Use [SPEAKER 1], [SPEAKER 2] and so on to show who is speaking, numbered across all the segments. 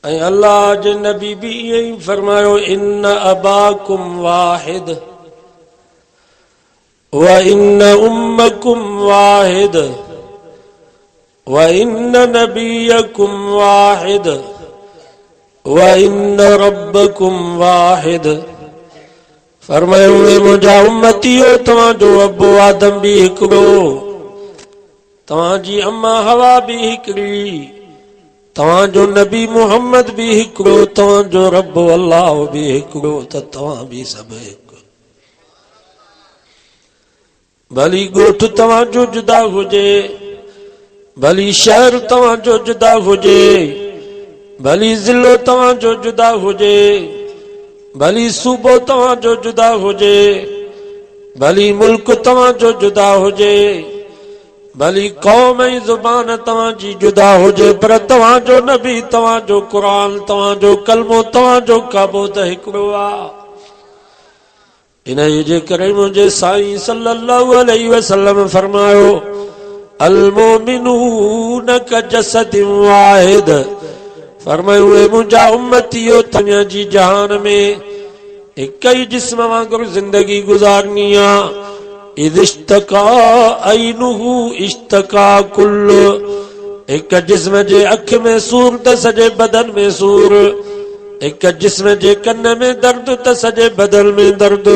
[SPEAKER 1] अल्लाह जे नबी भी यही फरमायो, इन्न अबाकुम वाहिद व इन्न उम्मकुम वाहिद व इन्न नबियकुम वाहिद व इन्न रब्बकुम वाहिद। फरमायो मुंहिंजा उम्मतियो, तव्हांजो अबो आदम भी हिकिड़ो, तव्हांजी अम्मा हवा भी हिकिड़ी, तव्हांजो नबी मुहम्मद भी हिकिड़ो, तव्हांजो रब अल्लाह भी हिकिड़ो, त तव्हां भी सभु हिकु। भली ॻोठ तव्हांजो जुदा हुजे, भली शहर तव्हांजो जुदा हुजे, भली ज़िलो तव्हांजो जुदा हुजे, भली सूबो तव्हांजो जुदा हुजे, भली मुल्क तव्हांजो जुदा हुजे, भली कौम ऐं ज़ुबान तव्हांजी जुदा हुजे, पर तव्हांजो नबी, तव्हांजो क़ुरान, तव्हांजो कलमो, तव्हांजो काबो त हिकिड़ो आहे। इन्हीअ जे करे मुंहिंजे साईं सल्लल्लाहु अलैहि वसल्लम फरमायो, अल मोमिनून कजसदिन वाहिद। फरमायो मुंहिंजा उम्मतियो, तव्हांजी जहान में हिक ई जिस्म वांगुरु जिंदगी गुज़ारनी आहे। इश्तका ऐनुहु इश्तका कुल्लु। एक जिस्म जे अख में सूर त सॼे बदन में सूर, एक जिस्म जे कन में दर्द त सॼे बदन में दर्द,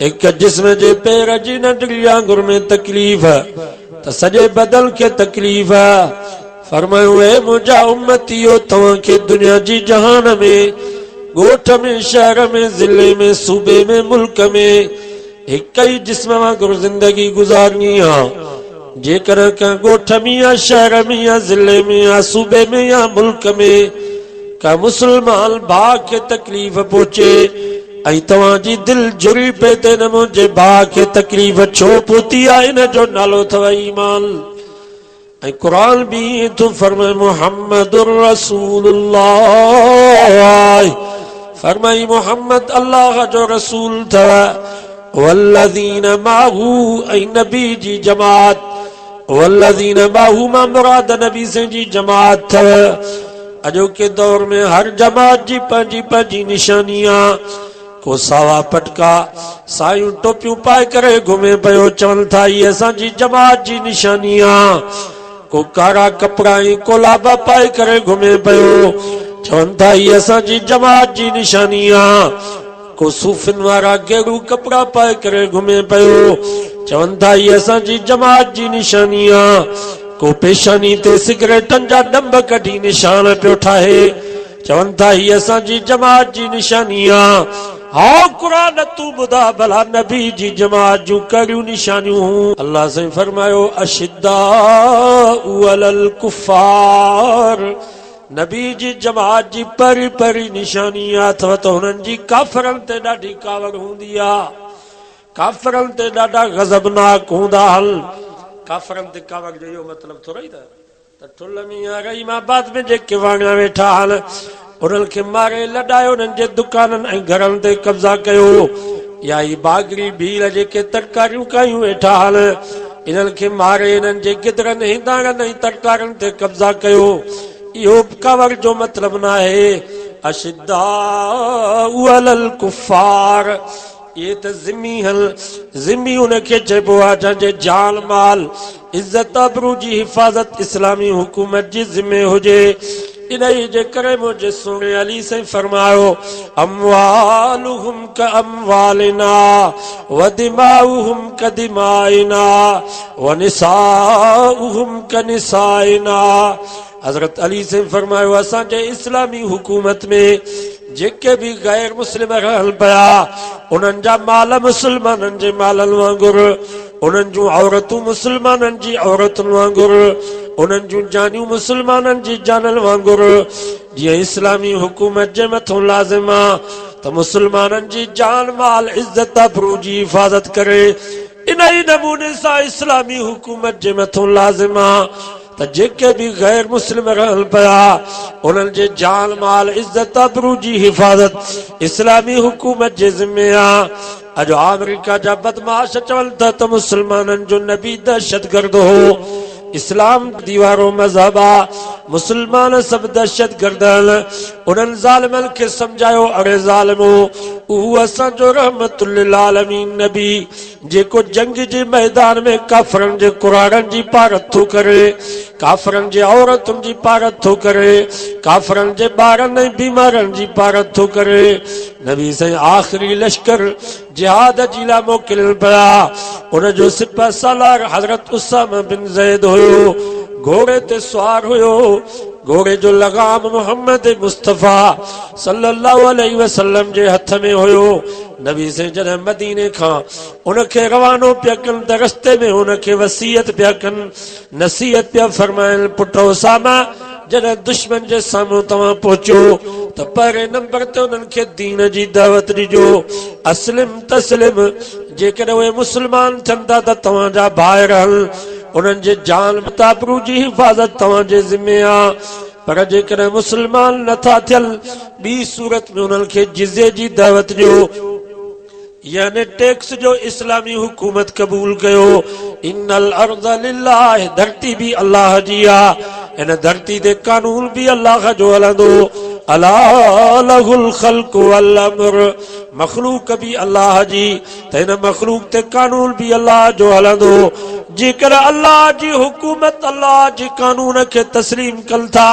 [SPEAKER 1] एक जिस्म जे पैर जी नंढड़ी आंगुर में तकलीफ़ त सॼे बदन खे तकलीफ़। फरमायो मुंहिंजा उम्मतियो, तव्हांखे दुनिया जी जहान में, ॻोठ में, शहर में, ज़िले में, सूबे में, मुल्क में हिक ई जिस्म वांगुरु जिंदगी गुज़ारनी आहे। जेकर कंहिं ॻोठ में या शहर में या ज़िले में या सूबे में या मुल्क में का मुसलमान भाउ खे तकलीफ़ पहुचे ऐं तव्हांजी दिलि जुड़ी पए त न मुंहिंजे भाउ खे तकलीफ़ छो पहुती आहे, इन जो नालो अथव ईमान। ऐं क़ुरान भी तो फरमाए, मुहम्मदुर रसूलुल्लाह। फरमाई मोहम्मद अल्लाह जो रसूल अथव। वल्लज़ीन माहू, ऐं नबी जी जमात, वल्लज़ीन माहू मां मुराद नबी से जी जमात अथव। अॼोके दौर में हर जमात जी पंहिंजी पंहिंजी निशानी आहे। को सावा पटका सायूं टोपियूं पाए करे घुमे पियो, चवनि था हीअ असांजी जमात जी निशानी आहे। को कारा कपिड़ा ऐं कोलाबा पाए करे घुमे पियो, चवनि था हीअ असांजी जमात जी निशानी आहे। को सूफ़िन वारा गेरू कपिड़ा पाए करे घुमे पियो, चवनि था हीअ असांजी जमात जी निशानी आहे। को पेशानी ते सिगरेटनि जा डंब कढी निशान पियो ठाहे, चवनि था हीअ असांजी जमात जी निशानी आहे। हा क़ुरान तूं ॿुधा भला नबी जी जमात जूं कहिड़ियूं निशानियूं हूं। अल्लाह साईं फरमायो, अशिद्दाउ अलल कुफ़ार। नबी जी जमात जी परी परी निशानी अथव त हुननि जी काफ़रनि ते ॾाढी कावड़ हूंदी आहे, काफ़रनि ते ॾाढा गज़बनाक हूंदा। हल काफ़रनि ते कावड़ जो इहो मतिलबु थोरो ई त ठुल में या रहीमाबाद में जेके वाणिया वेठा आहिनि, उन्हनि खे मारे लॾायो, उन्हनि जे दुकाननि ऐं घरनि ते कब्ज़ा कयो। या ही बागरी भीड़ जेके तरकारियूं कायूं वेठा आहिनि, इन्हनि खे मारे इन्हनि जे गिदरनि, हिंदाणनि ऐं तरकारियुनि ते कब्ज़ा कयो। इहो कावड़ जो मतिलबु न आहे। अशिद्दाउ अलल कुफ़ार, ये त ज़िमी हल, ज़िमी उनखे चइबो आहे जंहिंजे जान माल, इज़त आबरू जी हिफ़ाज़त इस्लामी हुकूमत जी ज़िम्मे हुजे। इन्ही जे करे मुंहिंजे सोने अली साईं फरमायो, अमवालुहुम क अमवालिना व दिमाउहुम क दिमाइना व निसाउहुम क निसाइना। हज़रत अली साईं फरमायो, असांजे इस्लामी हुकूमत में जेके भी गैर मुस्लिम रहनि पिया, उन्हनि जा माल मुसलमाननि जे मालनि वांगुरु, उन्हनि जूं औरतूं मुसलमाननि जी औरतुनि वांगुरु, उन्हनि जूं जानियूं मुसलमाननि जी जाननि वांगुरु। जीअं इस्लामी हुकूमत जे मथां लाज़िम आहे त मुसलमाननि जी जान माल इज़त आबरू जी हिफ़ाज़त करे, इन ई नमूने सां इस्लामी हुकूमत जे मथां लाज़िम आहे त जेके भी गैर मुस्लिम रहनि पिया, उन्हनि जे जान माल इज़त आबरू जी हिफ़ाज़त इस्लामी हुकूमत जे ज़िम्मे आहे। अॼु अमेरिका जा बदमाश चवनि था त मुसलमाननि जो नबी दहशतगर्द हो, इस्लाम दीवारो मज़हबा मुसलमान सब दहशत गर्दन उन्हनि ज़ालिमनि खे सम्झायो अड़े ज़ालिमो उहो असांजो रहमतुल लिल आलमीन नबी जेको जंग जे मैदान में काफ़रनि जे कुराड़नि जी पारत थो करे काफ़रनि जे औरतुनि जी पारत थो करे काफ़रनि जे ॿारनि ऐं बीमारनि जी पारत थो करे नबी साईं आख़िरी लश्कर जिहाद जी लाइ मोकिलियल पिया उनजो सिपह सालार हज़रत उसामा बिन ज़ैद हुयो घोड़े ते सवार हुयो घोड़े जो लगाम मोहम्मद मुस्तफ़ा सल्लल्लाहु अलैहि वसल्लम जे हथ में हुयो नबी से जॾहिं मदीने खां उनखे रवानो पिया कनि त रस्ते में उनखे वसीयत पिया कनि नसीहत पिया फरमाइनि पुट उसामा जॾहिं दुश्मन जे साम्हूं तव्हां पहुचो त पहिरें नंबर ते उन्हनि खे दीन जी दावत ॾिजो अस्लिम तस्लिम जेकॾहिं उहे मुस्लमान थियनि था त तव्हांजा भाउ रहनि उन्हनि जे जान ताबरू जी हिफ़ाज़त तव्हांजे ज़िम्मे आहे पर जेकॾहिं मुस्लमान नथा थियनि ॿी सूरत में उन्हनि खे जिज़े जी दावत ॾियो यानी टैक्स जो इस्लामी हुकूमत कबूल कयो इन्नल अर्ज़ लिल्लाह धरती भी अल्लाह जी आहे इन धरती ते कानून भी अल्लाह जो हलंदो अला लहुल ख़ल्क़ वल अम्र मखलूक भी अल्लाह जी त इन मखलूक ते कानून भी अल्लाह जो हलंदो जेकर अल्लाह जी हुकूमत अल्लाह जी कानून खे तस्लीम कनि था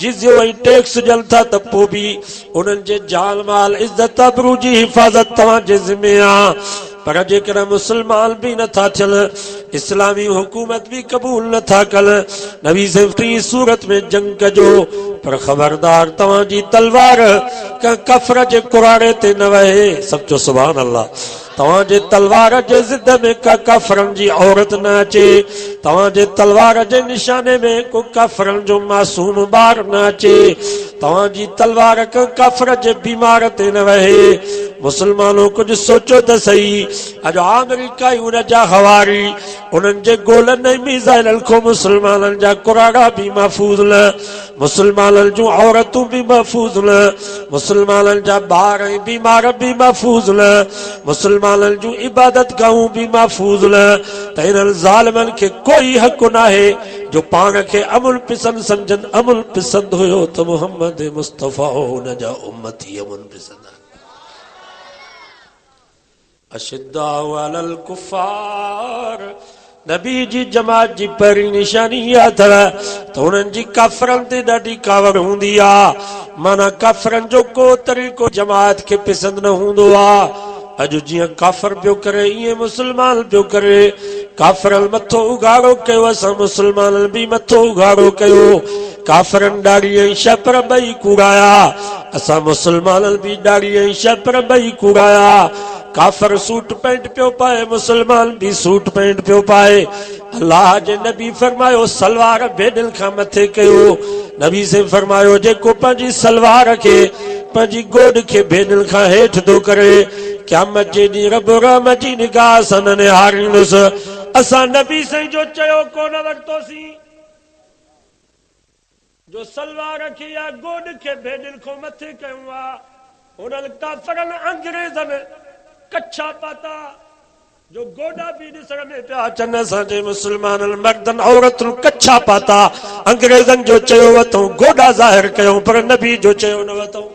[SPEAKER 1] जिज़्यो ऐं टैक्स ॾियनि था त पोइ बि उन्हनि जे जान माल इज़त आबरू जी हिफ़ाज़त तव्हांजे ज़िम्मे आहे पर जेकर मुसलमान भी नथा थियनि इस्लामी हुकूमत भी कबूल नथा कनि नबी से टी सूरत में जंग कजो पर ख़बरदार तव्हांजी तलवार कंहिं कफ़र जे कुराड़े ते न वहे सचो सुभान अल्लाह तव्हांजे तलवार जे ज़िद में का काफ़रनि जी औरत न अचे तव्हांजे तलवार जे निशाने में को काफ़रनि जो मासूम ॿार न अचे तव्हांजी तलवार कंहिं काफ़र जे बीमार ते न वहे मुसलमानों कुछ सोचो त सही अॼु अमेरिका उन जा हवारी उन्हनि जे गोलनि ऐं मिसाइलनि खां मुसलमाननि जा कुराड़ा भी महफ़ूज़ न मुसलमाननि जूं औरतूं भी महफ़ूज़ न मुसलमाननि जा ॿार ऐं बीमार भी महफ़ूज़ न मुसलमाननि जूं इबादत गाहूं भी महफ़ूज़ न त इन्हनि ज़ालिमनि खे कोई हक़ नाहे जो पाण खे अमुल पिसंद सम्झनि अमुल पिसंद हुयो त मोहम्मद मुस्तफ़ा हुन जा उम्मती अमुल पिसंद अशिद्दाउ अलल कुफ़ार नबी जी जमात जी पहिरीं निशानी इहा अथव त उन्हनि जी काफ़रनि ते ॾाढी कावड़ हूंदी आहे माना काफ़रनि जो को तरीक़ो जमात खे पिसंद न हूंदो आहे अॼु जीअं काफ़र पियो करे ईअं मुसलमान पियो करे काफ़रनि मथो उघाड़ो कयो असां मुसलमाननि भी मथो उघाड़ो कयो काफ़रनि ॾाढ़ी ऐं छपर ॿई कूड़ाया असां मुसलमाननि भी ॾाढ़ी ऐं छपर ॿई कूड़ाया काफ़र सूट पैंट पियो पाए मुसलमान भी सूट पैंट पियो पाए अल्लाह जे नबी फरमायो सलवार भेडनि खां मथे कयो नबी से फरमायो जेको पंहिंजी सलवार खे पंहिंजी गोॾ खे भेडनि खां हेठि थो करे क़यामत जे ॾींहुं रब रहम जी निगाह सां न निहारींदुसि असां नबी साईं जो चयो कोन वरितोसीं जो सलवार खे या गोॾ खे भेडनि खां मथे कयूं आहे उन्हनि काफ़रनि अंग्रेज़नि कच्छा पाता जो गोडा भी ॾिसण में पिया अचनि असांजे मुसलमाननि मर्दनि औरतुनि कच्छा पाता अंग्रेज़नि जो चयो वरितऊं गोडा ज़ाहिर कयूं पर नबी जो चयो न वरितऊं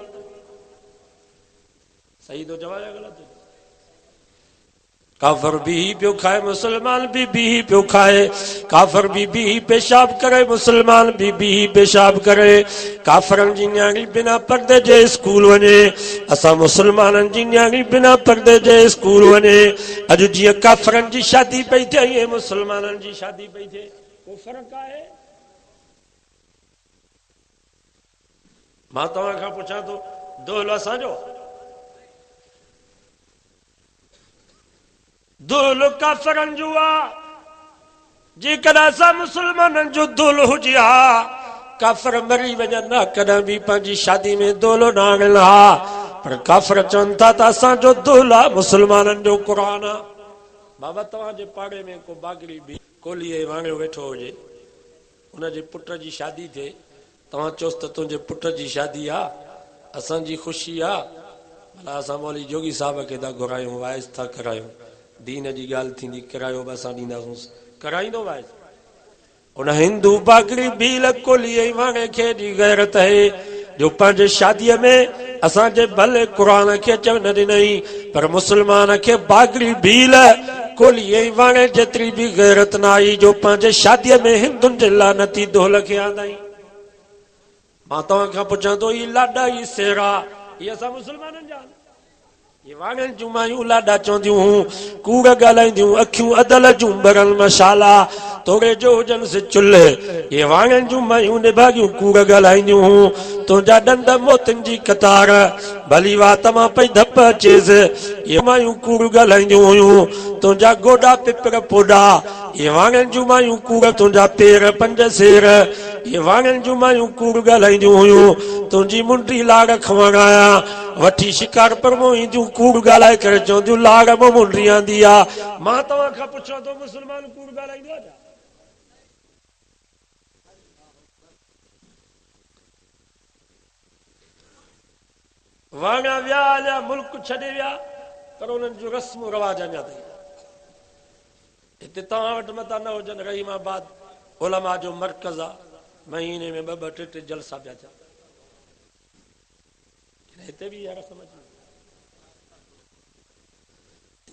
[SPEAKER 1] सही तो जवाब ग़लत काफ़र भी पियो खाए मुसलमान भी पियो खाए काफ़र भी पेशाब करे मुसलमान भी पेशाब करे काफ़रनि जी न्याणी बिना पर्दे जे स्कूल वञे असां मुसलमाननि जी न्याणी बिना पर्दे जे स्कूल वञे अॼु जीअं काफ़रनि जी शादी पई थिए ईअं मुसलमाननि जी शादी पई थिए को फ़र्क़ु आहे मां तव्हां खां पुछां थो दोहलो असांजो दुल काफ़रनि जो आहे जेकॾहिं असां मुसलमाननि जो दुल हुजे हा काफ़र मरी वञनि न कॾहिं बि पंहिंजी शादी में दोलो न आणनि हा पर काफ़र चवनि था त असांजो दुल आहे मुसलमाननि जो क़ुर आहे बाबा तव्हांजे पाड़े में को बागड़ी बि कोलीअ वाणियो वेठो हुजे उनजे पुट जी शादी थिए तव्हां चओसि त तुंहिंजे पुट जी शादी आहे असांजी ख़ुशी आहे भला असां मौली जोगी साहब खे था घुरायूं वाइस था करायूं दीन जी ॻाल्हि थींदी किरायो बि असां ॾींदासीं कराईंदो वाइस उन हिंदू बागड़ी भील कोली वाणे खे दी गैरत है जो पंहिंजे शादीअ में असांजे भले क़ुरान खे चव न ॾिनई पर मुस्लमान खे बागड़ी भील कोली वाणे जेतिरी भी गैरत न आई जो पंहिंजे शादीअ में हिंदुनि जे लानती ढोल खे आंदाई। मां तव्हां खां पुछां थो ही लाॾा ही सेरा ये असां मुस्लमाननि जा ये वाणनि जूं मायूं लाॾा चवंदियूं हुयूं कूड़ ॻाल्हाईंदियूं अखियूं अदल जूं भरल मशाला तोड़े जो हुजनि से चुल्हे ये वाणनि जूं मायूं निभागियूं कूड़ ॻाल्हाईंदियूं हुयूं तुंहिंजा ॾंद मोतिन जी कतार भली वाह तमां पई धप अचेसि ये मायूं कूड़ ॻाल्हाईंदियूं हुयूं तुंहिंजा गोॾा पिपर पोॾा ये वाणनि जूं मायूं कूड़ तुंहिंजा पेर पंज सेर ये वाणनि जूं मायूं कूड़ ॻाल्हाईंदियूं हुयूं तुंहिंजी मुंडी लाड़ खवण आया वठी शिकार पर मो ईंदियूं कूड़ ॻाल्हाए करे चवंदियूं लाड़ मो मुंडी आंदी आहे। मां तव्हां खां पुछां थो मुस्लमान कूड़ ॻाल्हाईंदो आहे? वाणा विया अञा मुल्क छॾे विया पर उन्हनि जो रस्म रवाज अञा ताईं हिते तव्हां वटि मता न हुजनि रहीमाबाद उलमा जो मर्कज़ आहे महीने में ॿ ॿ टे टे जलसा पिया थिया हिते भी यार समझ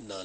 [SPEAKER 1] ना